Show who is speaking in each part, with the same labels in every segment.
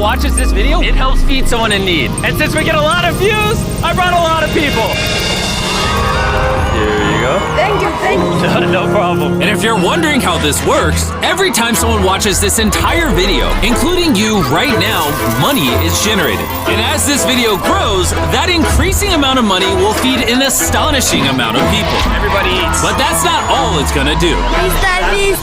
Speaker 1: watches this video, it helps feed someone in need. And since we get a lot of views, I brought a lot of people. Here you go.
Speaker 2: Thank you, thank you.
Speaker 1: No problem.
Speaker 3: And if you're wondering how this works, every time someone watches this entire video, including you right now, money is generated. And as this video grows, that increasing amount of money will feed an astonishing amount of people.
Speaker 1: Everybody eats.
Speaker 3: But that's not all it's gonna do.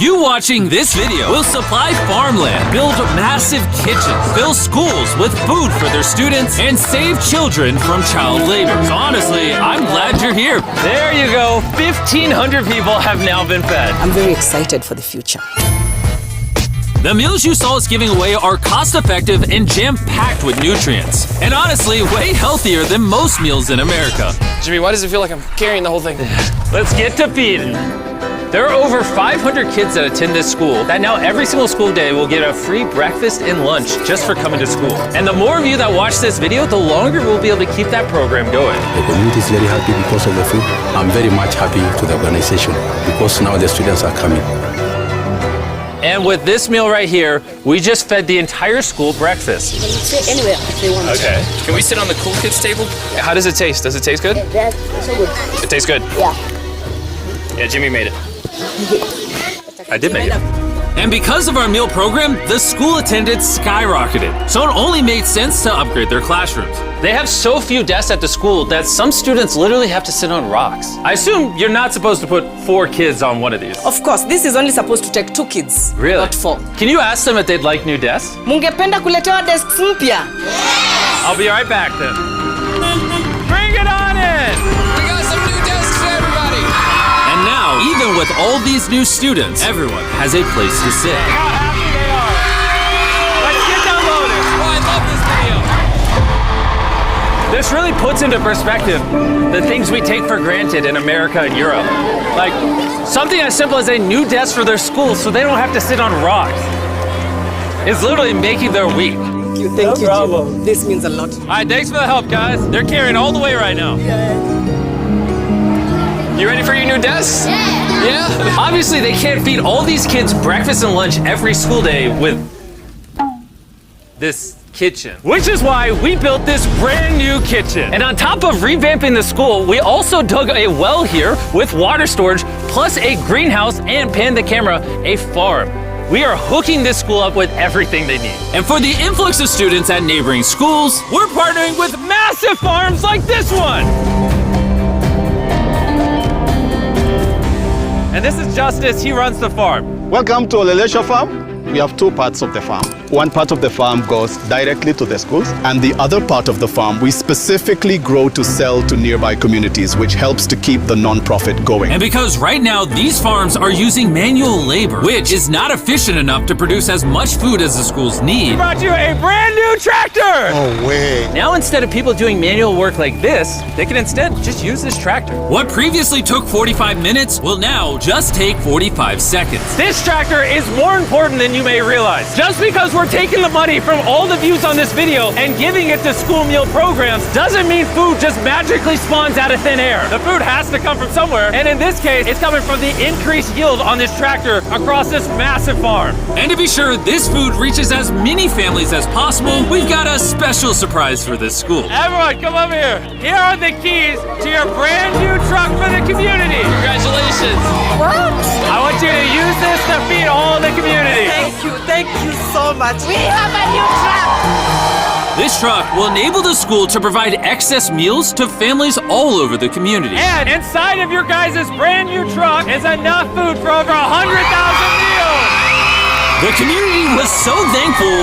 Speaker 3: You watching this video will supply farmland, build massive kitchens, fill schools with food for their students, and save children from child labor. So honestly, I'm glad you're here.
Speaker 1: There you go. 1,500 people have now been fed.
Speaker 2: I'm very excited for the future.
Speaker 3: The meals you saw us giving away are cost-effective and jam-packed with nutrients. And honestly, way healthier than most meals in America.
Speaker 4: Jimmy, why does it feel like I'm carrying the whole thing?
Speaker 1: Let's get to feeding. There are over 500 kids that attend this school that now every single school day will get a free breakfast and lunch just for coming to school. And the more of you that watch this video, the longer we'll be able to keep that program going.
Speaker 5: The community is very happy because of the food. I'm very much happy to the organization because now the students are coming.
Speaker 1: And with this meal right here, we just fed the entire school breakfast.
Speaker 2: You can sit anywhere if they want.
Speaker 1: Okay.
Speaker 4: Can we sit on the cool kids table? How does it taste? Does it taste good?
Speaker 2: That's so good.
Speaker 4: It tastes good.
Speaker 2: Yeah.
Speaker 4: Yeah, Jimmy made it.
Speaker 1: I did make it.
Speaker 3: And because of our meal program, the school attendance skyrocketed. So it only made sense to upgrade their classrooms.
Speaker 1: They have so few desks at the school that some students literally have to sit on rocks. I assume you're not supposed to put 4 kids on one of these.
Speaker 6: Of course, this is only supposed to take 2 kids.
Speaker 1: Really?
Speaker 6: Not 4.
Speaker 1: Can you ask them if they'd like new desks?
Speaker 6: Mungependa kuletewa desks mpya?
Speaker 1: I'll be right back then. Bring it on in!
Speaker 4: We got some new desks for everybody.
Speaker 3: And now, even with all these new students, everyone has a place to sit.
Speaker 1: How happy they are. Let's get downloaded.
Speaker 4: Oh, I love this video.
Speaker 1: This really puts into perspective the things we take for granted in America and Europe. Like something as simple as a new desk for their school so they don't have to sit on rocks. It's literally making their week.
Speaker 6: Thank you, Jim. This means a lot.
Speaker 1: All right, thanks for the help, guys. They're carrying all the way right now.
Speaker 4: You ready for your new desks? Yeah?
Speaker 1: Obviously, they can't feed all these kids breakfast and lunch every school day with this kitchen. Which is why we built this brand new kitchen. And on top of revamping the school, we also dug a well here with water storage, plus a greenhouse and, pan the camera, a farm. We are hooking this school up with everything they need.
Speaker 3: And for the influx of students at neighboring schools,
Speaker 1: We're partnering with massive farms like this one. And this is Justice, he runs the farm.
Speaker 7: Welcome to Olelesha Farm. We have 2 parts of the farm. One part of the farm goes directly to the schools, and the other part of the farm we specifically grow to sell to nearby communities, which helps to keep the non-profit going.
Speaker 3: and because right now these farms are using manual labor, which is not efficient enough to produce as much food as the schools need.
Speaker 1: Brought you a brand new tractor.
Speaker 7: No way.
Speaker 1: Now instead of people doing manual work like this, they can instead just use this tractor.
Speaker 3: What previously took 45 minutes will now just take 45 seconds.
Speaker 1: This tractor is more important than you may realize. Just because we're taking the money from all the views on this video and giving it to school meal programs doesn't mean food just magically spawns out of thin air. The food has to come from somewhere, and in this case, it's coming from the increased yield on this tractor across this massive farm.
Speaker 3: And to be sure this food reaches as many families as possible, we've got a special surprise for this school.
Speaker 1: Everyone, come over here. Here are the keys to your brand new truck for the community.
Speaker 4: Congratulations.
Speaker 6: What?
Speaker 1: I want you to use this to feed all the community.
Speaker 6: Thank you so much.
Speaker 2: We have a new truck.
Speaker 3: This truck will enable the school to provide excess meals to families all over the community.
Speaker 1: And inside of your guys' brand new truck is enough food for over 100,000 meals.
Speaker 3: The community was so thankful,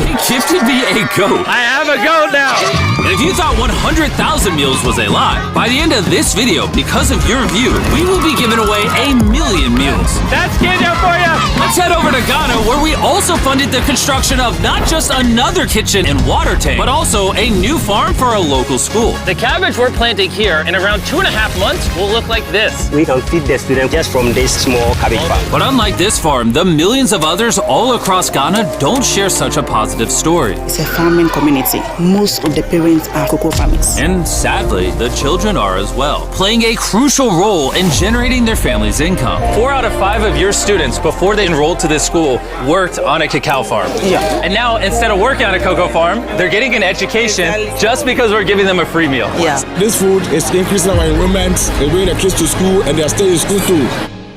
Speaker 3: they gifted me a goat.
Speaker 1: I have a goat now.
Speaker 3: And if you thought 100,000 meals was a lie, by the end of this video, because of your view, we will be giving away 1,000,000 meals.
Speaker 1: That's Kenya for you.
Speaker 3: Let's head over to Ghana, where we also funded the construction of not just another kitchen and water tank, but also a new farm for a local school.
Speaker 1: The cabbage we're planting here in around 2.5 months will look like this.
Speaker 8: We can feed the students just from this small cabbage farm.
Speaker 3: But unlike this farm, the millions of others all across Ghana don't share such a positive story.
Speaker 2: It's a farming community. Most of the parents
Speaker 9: students are cocoa farmers.
Speaker 3: And sadly, the children are as well, playing a crucial role in generating their family's income.
Speaker 1: 4 out of 5 of your students, before they enrolled to this school, worked on a cacao farm.
Speaker 9: Yeah.
Speaker 1: And now, instead of working on a cocoa farm, they're getting an education just because we're giving them a free meal.
Speaker 9: Yeah.
Speaker 10: This food is increasing our enrollment, and bringing the kids to school, and they are staying in school too.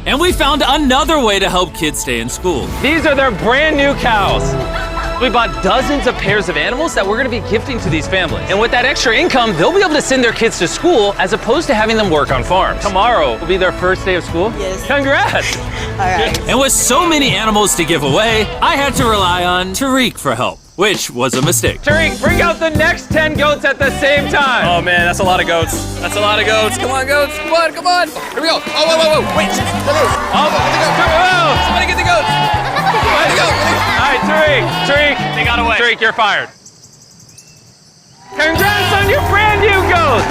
Speaker 3: And we found another way to help kids stay in school.
Speaker 1: These are their brand new cows. We bought dozens of pairs of animals that we're gonna be gifting to these families. And with that extra income, they'll be able to send their kids to school as opposed to having them work on farms. Tomorrow will be their first day of school.
Speaker 9: Yes.
Speaker 1: Congrats.
Speaker 9: All right.
Speaker 3: And with so many animals to give away, I had to rely on Tariq for help, which was a mistake.
Speaker 1: Tariq, bring out the next 10 goats at the same time.
Speaker 4: Oh man, that's a lot of goats. That's a lot of goats. Come on, goats. Come on, come on. Here we go. Oh, whoa, whoa, whoa. Wait. Somebody get the goats. Somebody go.
Speaker 1: All right, Tariq, they got away. Tariq, you're fired. Congrats on your brand new goat.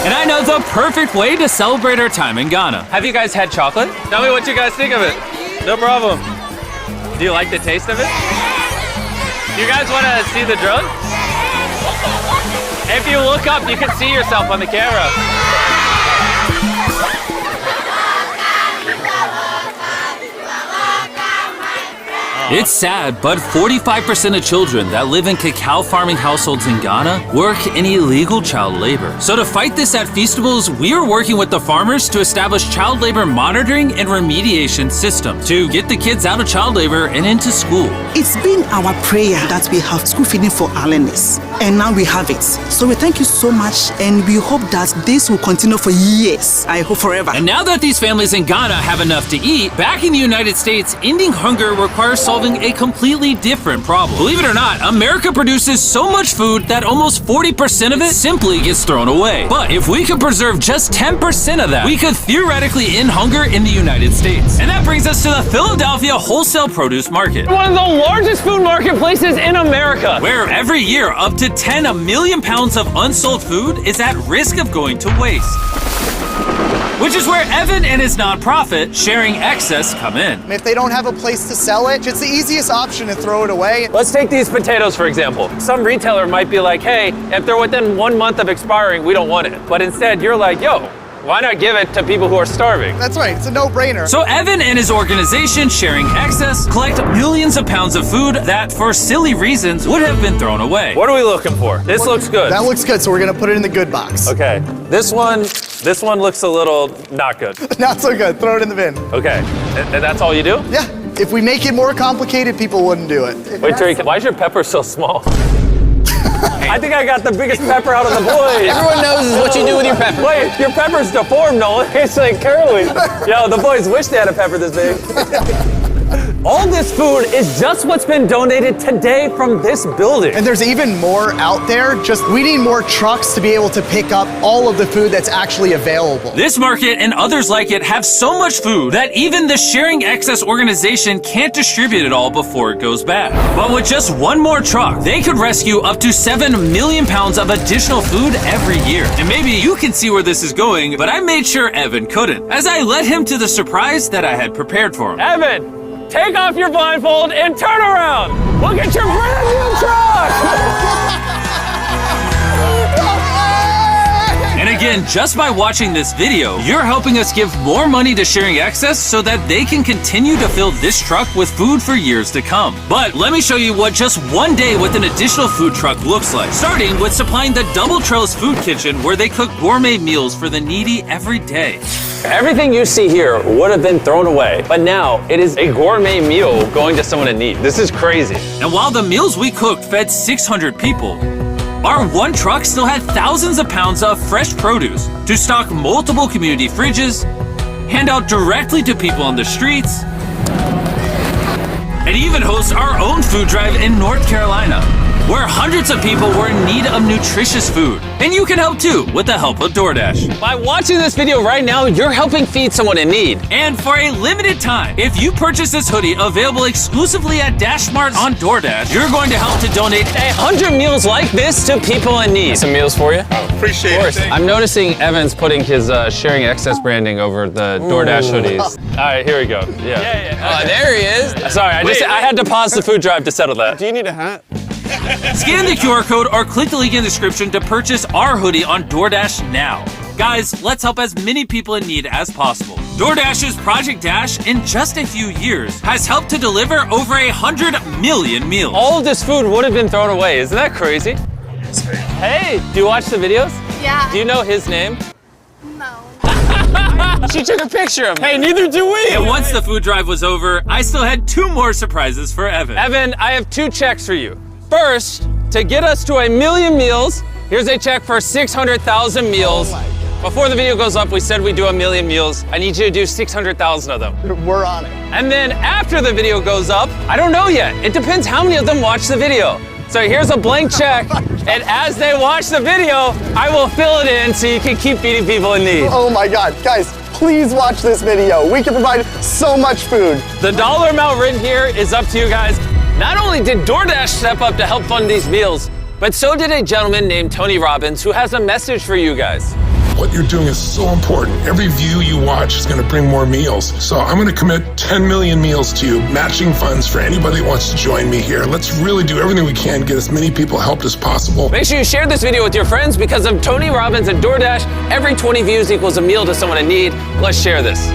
Speaker 3: And I know the perfect way to celebrate our time in Ghana.
Speaker 1: Have you guys had chocolate? Tell me what you guys think of it. No problem. Do you like the taste of it? You guys want to see the drone? If you look up, you can see yourself on the camera.
Speaker 3: It's sad, but 45% of children that live in cacao farming households in Ghana work in illegal child labor. So to fight this at Feastables, we are working with the farmers to establish child labor monitoring and remediation system to get the kids out of child labor and into school.
Speaker 9: It's been our prayer that we have school feeding for our learners, and now we have it. So we thank you so much, and we hope that this will continue for years. I hope forever.
Speaker 3: And now that these families in Ghana have enough to eat, back in the United States, ending hunger requires solving a completely different problem. Believe it or not, America produces so much food that almost 40% of it simply gets thrown away. But if we could preserve just 10% of that, we could theoretically end hunger in the United States. And that brings us to the Philadelphia Wholesale Produce Market,
Speaker 1: One of the largest food marketplaces in America.
Speaker 3: where every year up to 10 million pounds of unsold food is at risk of going to waste. Which is where Evan and his nonprofit, Sharing Excess, come in.
Speaker 11: If they don't have a place to sell it, it's the easiest option to throw it away.
Speaker 1: Let's take these potatoes, for example. Some retailer might be like, hey, if they're within 1 month of expiring, we don't want it. But instead, you're like, yo, why not give it to people who are starving?
Speaker 11: That's right, it's a no-brainer.
Speaker 3: So Evan and his organization, Sharing Excess, collect millions of pounds of food that, for silly reasons, would have been thrown away.
Speaker 1: What are we looking for? This looks good.
Speaker 11: That looks good, so we're gonna put it in the good box.
Speaker 1: Okay, this one looks a little not good.
Speaker 11: Not so good, throw it in the bin.
Speaker 1: Okay, and that's all you do?
Speaker 11: Yeah, if we make it more complicated, people wouldn't do it.
Speaker 1: Wait, Tariq, why is your pepper so small? I think I got the biggest pepper out of the boys.
Speaker 4: Everyone knows what you do with your pepper.
Speaker 1: Wait, your pepper's deformed, Nolan. It's like curly. Yo, the boys wish they had a pepper this big. All this food is just what's been donated today from this building.
Speaker 11: And there's even more out there, just we need more trucks to be able to pick up all of the food that's actually available.
Speaker 3: This market and others like it have so much food that even the Sharing Excess organization can't distribute it all before it goes bad. But with just one more truck, they could rescue up to 7 million pounds of additional food every year. And maybe you can see where this is going, but I made sure Evan couldn't, as I led him to the surprise that I had prepared for him.
Speaker 1: Evan, take off your blindfold and turn around. Look at your brand new truck.
Speaker 3: And again, just by watching this video, you're helping us give more money to Sharing Excess so that they can continue to fill this truck with food for years to come. But let me show you what just one day with an additional food truck looks like. Starting with supplying the Double Trellis Food Kitchen, where they cook gourmet meals for the needy every day.
Speaker 1: Everything you see here would have been thrown away, but now it is a gourmet meal going to someone in need. This is crazy.
Speaker 3: And while the meals we cooked fed 600 people, our one truck still had thousands of pounds of fresh produce to stock multiple community fridges, hand out directly to people on the streets, and even host our own food drive in North Carolina, where hundreds of people were in need of nutritious food. And you can help too with the help of DoorDash.
Speaker 1: By watching this video right now, you're helping feed someone in need.
Speaker 3: And for a limited time, if you purchase this hoodie available exclusively at DashMart on DoorDash, you're going to help to donate
Speaker 1: 100 meals like this to people in need. Some meals for you?
Speaker 10: Appreciate it.
Speaker 1: I'm noticing Evan's putting his Sharing Excess branding over the DoorDash hoodies. All right, here we go. Yeah.
Speaker 4: Oh, there he is.
Speaker 1: Sorry, I had to pause the food drive to settle that.
Speaker 10: Do you need a hat?
Speaker 3: Scan the QR code or click the link in the description to purchase our hoodie on DoorDash now. Guys, let's help as many people in need as possible. DoorDash's Project Dash, in just a few years, has helped to deliver over 100 million meals.
Speaker 1: All of this food would have been thrown away. Isn't that crazy? Hey, do you watch the videos?
Speaker 2: Yeah.
Speaker 1: Do you know his name?
Speaker 2: No.
Speaker 1: She took a picture of him. Hey, neither do we.
Speaker 3: And once the food drive was over, I still had 2 more surprises for Evan.
Speaker 1: Evan, I have 2 checks for you. First, to get us to 1 million meals, here's a check for 600,000 meals. Before the video goes up, we said we'd do 1 million meals. I need you to do 600,000 of them.
Speaker 11: We're on it.
Speaker 1: And then after the video goes up, I don't know yet. It depends how many of them watch the video. So here's a blank check, and as they watch the video, I will fill it in so you can keep feeding people in need.
Speaker 11: Oh my God, guys, please watch this video. We can provide so much food.
Speaker 1: The dollar amount written here is up to you guys. Not only did DoorDash step up to help fund these meals, but so did a gentleman named Tony Robbins who has a message for you guys.
Speaker 12: What you're doing is so important. Every view you watch is going to bring more meals. So I'm going to commit 10 million meals to you, matching funds for anybody who wants to join me here. Let's really do everything we can to get as many people helped as possible.
Speaker 1: Make sure you share this video with your friends because of Tony Robbins and DoorDash. Every 20 views equals a meal to someone in need. Let's share this.